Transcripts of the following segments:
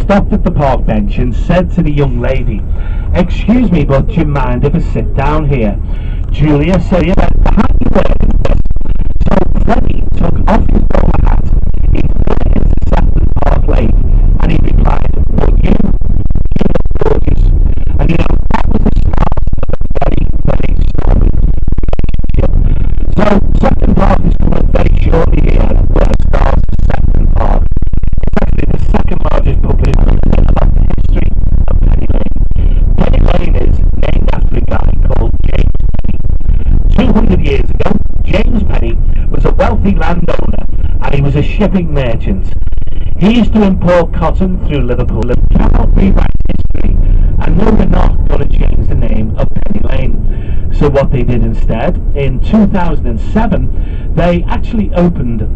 stopped at the park bench and said to the young lady, "Excuse me, but do you mind if I sit down here?" Julia said, "Behind you wearing this?" So Freddie took off his bowler hat, he threw it into Sefton Park Lane, and he replied, "Well, you look gorgeous." And you know, that was the start of a very, very stormy relationship. So Sefton Park is coming very shortly here, where it starts Sefton Park. It's actually the second largest public holiday about the history of Penny Lane. Penny Lane is named after a guy called James Penny. 200 years ago, James Penny was a wealthy landowner and he was a shipping merchant. He used to import cotton through Liverpool and cannot rewrite history, and no, we're not going to change the name of Penny Lane. So what they did instead, in 2007, they actually opened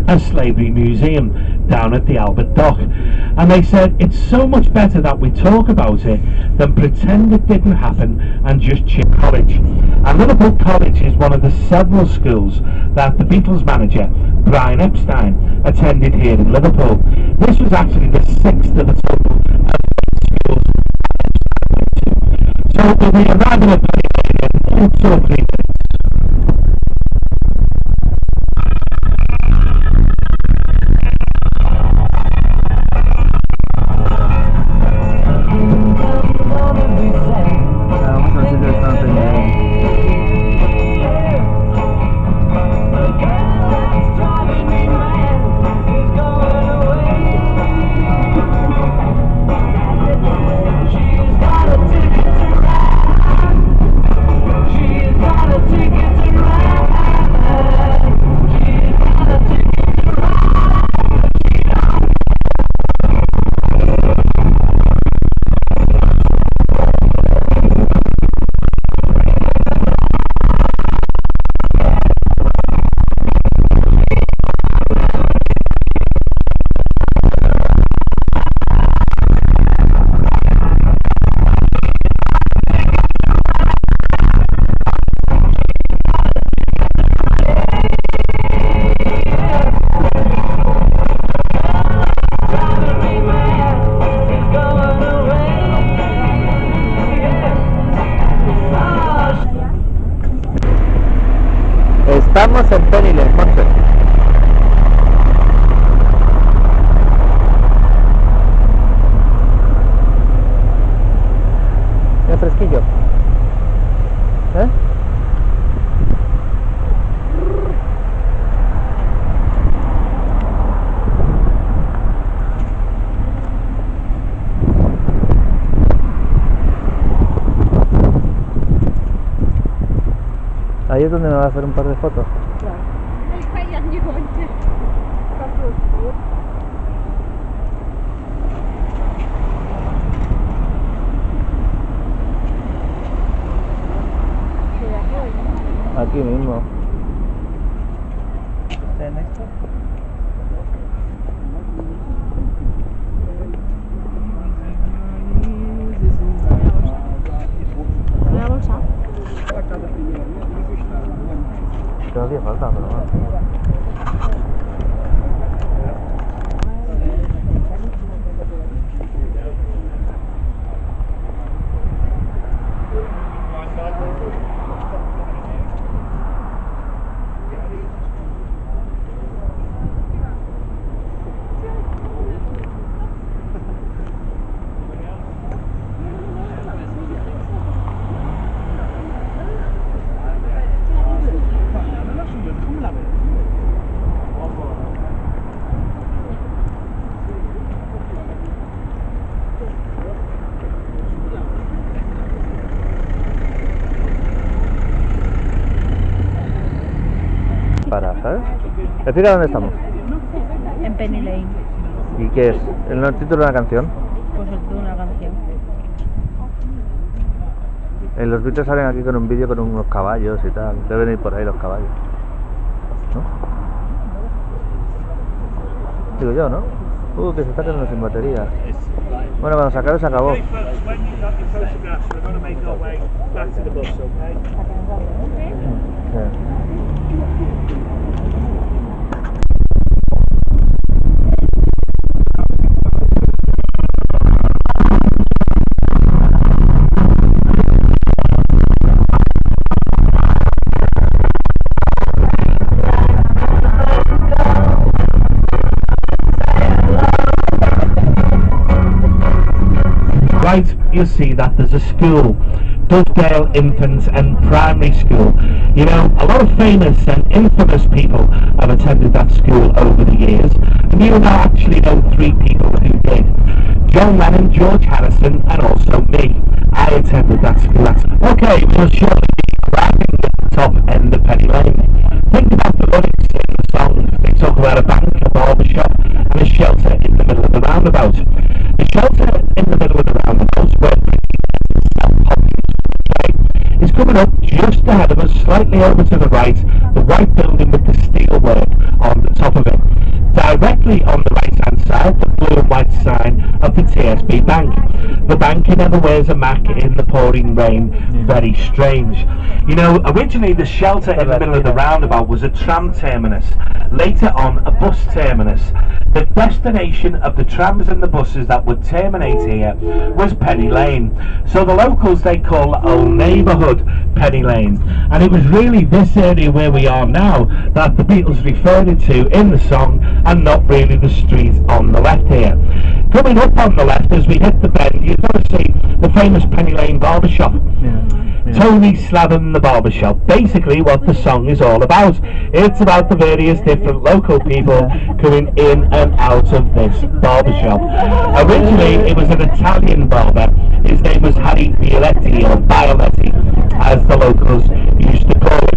a slavery museum down at the Albert Dock, and they said it's so much better that we talk about it than pretend it didn't happen and just chip college. And Liverpool College is one of the several schools that the Beatles manager Brian Epstein attended here in Liverpool. This was actually the sixth of a total of schools Epstein went to. So we'll be arriving at Penny Lane in 2 or 3 minutes. Estamos en Penny Lane, Monse. ¿Es fresquillo? ¿Eh? Ahí es donde me va a hacer un par de fotos. Claro. Aquí mismo. ¿Una bolsa? No hacía falta, pero bueno. ¿Sabes? Decir a dónde estamos. En Penny Lane. ¿Y qué es? ¿El título de una canción? Pues el de una canción. En los Beatles salen aquí con un vídeo con unos caballos y tal. Deben ir por ahí los caballos, ¿no? Digo yo, ¿no? Que se está quedando sin batería. Bueno, cuando se acabe, se acabó. right, you'll see that there's a school, Dovedale Infants and Primary School. You know, a lot of famous and infamous people have attended that school over the years, and you now actually know three people who did. John Lennon, George Harrison, and also me. I attended that school. Okay, we'll surely be arriving at the top end of Penny Lane. Think about the lyrics in the song. They talk about a bank, a barber shop, and a shelter in the middle of the roundabout. The shelter in the middle of the roundabout, where is coming up just ahead of us, slightly over to the right, the white building with the steel work on the top of it. Directly on the right hand side, the blue and white sign of the TSB Bank. The bank never wears a Mac in the pouring rain. Very strange. You know, originally the shelter in the middle of the roundabout was a tram terminus, later on a bus terminus. The destination of the trams and the buses that would terminate here was Penny Lane. So the locals, they call the old neighbourhood Penny Lane. And it was really this area where we are now that the Beatles referred it to in the song, and not really the street on the left here. Coming up on the left as we hit the bend, you're going to see the famous Penny Lane barbershop. Tony Slavin, the barbershop. Basically what the song is all about. It's about the various different local people coming in and out of this barbershop. Originally it was an Italian barber. His name was Harry Violetti, or Violetti as the locals used to call him.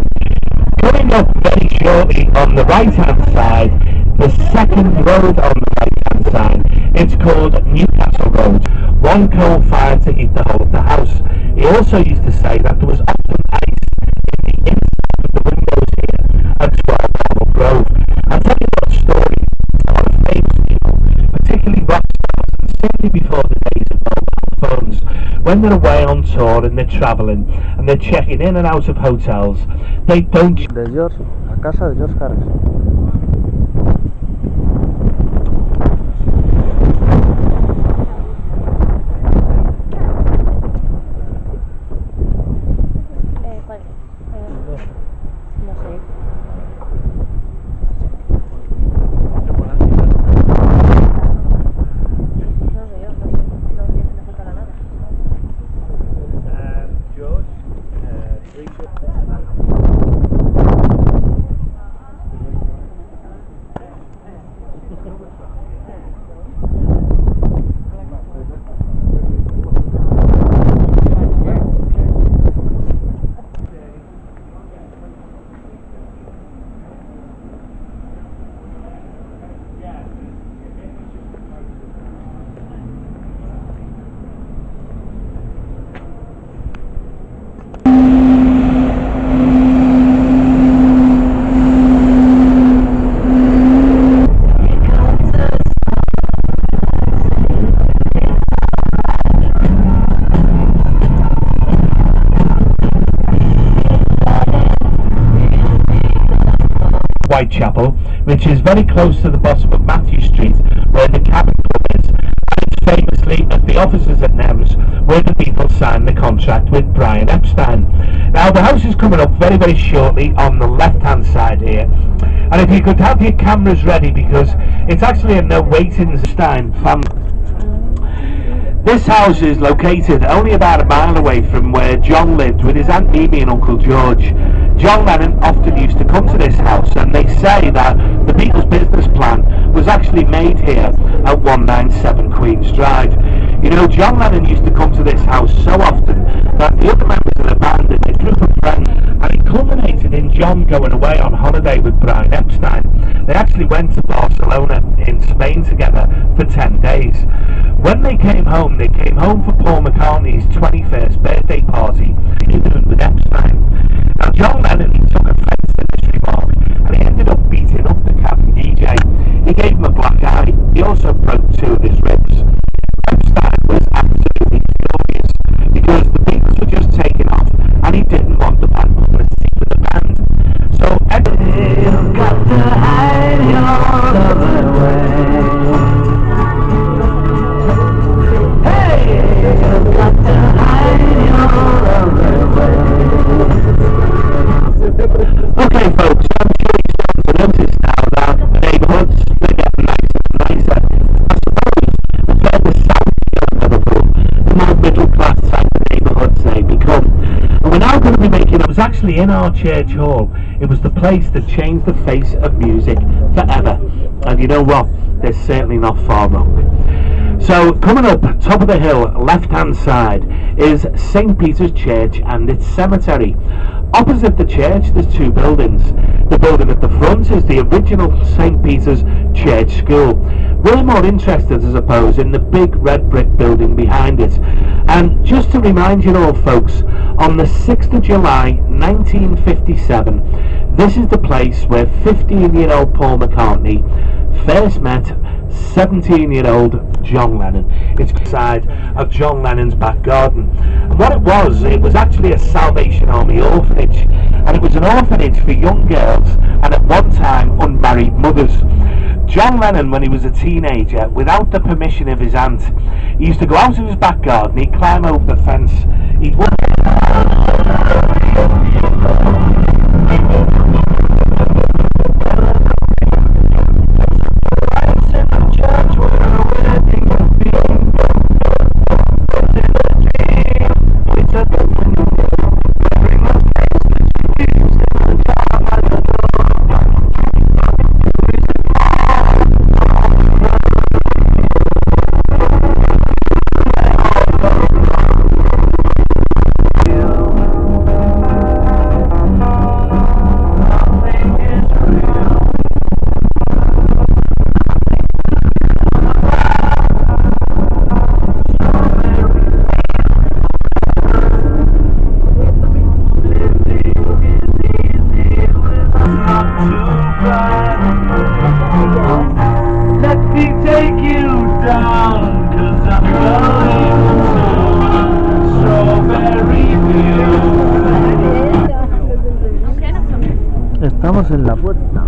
Coming up very shortly on the right hand side, the second road on the right hand side, it's called Newcastle Road. One coal fire to heat the whole of the house. He also used to say that there was often ice in the inside of the windows here at 12 Marble Grove. I'll tell you what story. A lot of famous people, particularly rock stars, and certainly before the days of mobile phones, when they're away on tour and they're travelling and they're checking in and out of hotels, they don't... De George, la casa de George Harrison. No sé. Whitechapel, which is very close to the bottom of Matthew Street, where the Cabin Club is, and it's famously at the offices at Nems where the Beatles signed the contract with Brian Epstein. Now the house is coming up very, very shortly on the left hand side here, and if you could have your cameras ready, because it's actually a no waiting Stein family. This house is located only about a mile away from where John lived with his Aunt Mimi and Uncle George. John Lennon often used to come to this house, and they say that the Beatles' business plan was actually made here at 197 Queen's Drive. You know, John Lennon used to come to this house so often that the other members of the band and a group of friends, and it culminated in John going away on holiday with Brian Epstein. They actually went to Barcelona in Spain together for 10 days. When they came home for Paul McCartney's 21st birthday party with Epstein. Now John Lennon, he took offence to this remark, and he ended up beating up the cabin DJ. He gave him a black eye. He also broke 2 of his ribs. Epstein was absolutely furious because the Beatles were just taking off, and he didn't want the bad publicity for the band. So you've got to hide your other way. Hey, you've got to hide your other way. actually in our church hall. It was the place that changed the face of music forever. And you know what? They're certainly not far wrong. So coming up, top of the hill, left hand side, is St. Peter's Church and its cemetery. Opposite the church there's two buildings. The building at the front is the original St. Peter's Church School. We're more interested, I suppose, in the big red brick building behind it. And just to remind you all folks, on the 6th of July 1957, this is the place where 15-year-old Paul McCartney first met 17-year-old John Lennon. It's inside of John Lennon's back garden. And what it was actually a Salvation Army orphanage, and it was an orphanage for young girls and at one time unmarried mothers. John Lennon, when he was a teenager, without the permission of his aunt, he used to go out of his back garden, he'd climb over the fence, he'd walk Estamos en la puerta.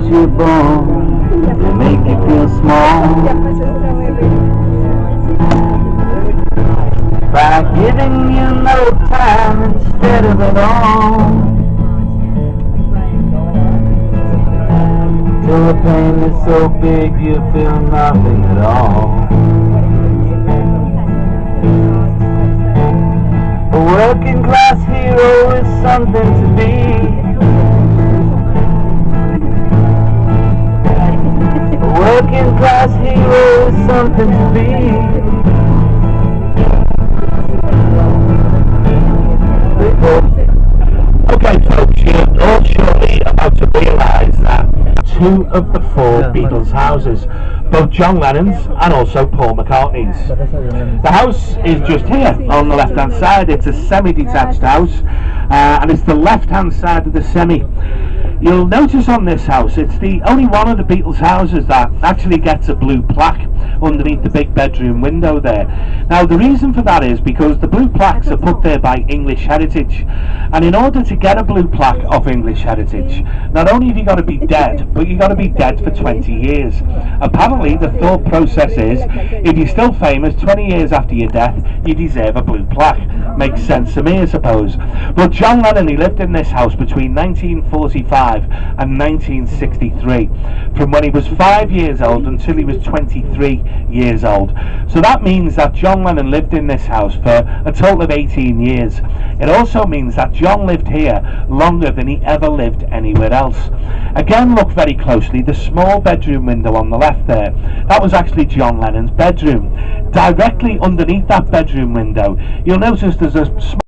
You're born, they make you feel small by giving you no time instead of it all. Till the pain is so big you feel nothing at all. A working class hero is something to be. Working class hero is something to be. Okay folks, two of the four Beatles houses, both John Lennon's and also Paul McCartney's. The house is just here on the left hand side. It's a semi-detached house, and it's the left hand side of the semi. You'll notice on this house, it's the only one of the Beatles houses that actually gets a blue plaque underneath the big bedroom window there. Now the reason for that is because the blue plaques are put there by English Heritage, and in order to get a blue plaque of English Heritage, not only have you got to be dead, but you've got to be dead for 20 years. Apparently the thought process is, if you're still famous 20 years after your death, you deserve a blue plaque. Makes sense to me, I suppose. But John Lennon, he lived in this house between 1945 and 1963, from when he was 5 years old until he was 23 years old. So that means that John Lennon lived in this house for a total of 18 years. It also means that John lived here longer than he ever lived anywhere else. Again, look very closely, the small bedroom window on the left there, that was actually John Lennon's bedroom. Directly underneath that bedroom window, you'll notice there's a small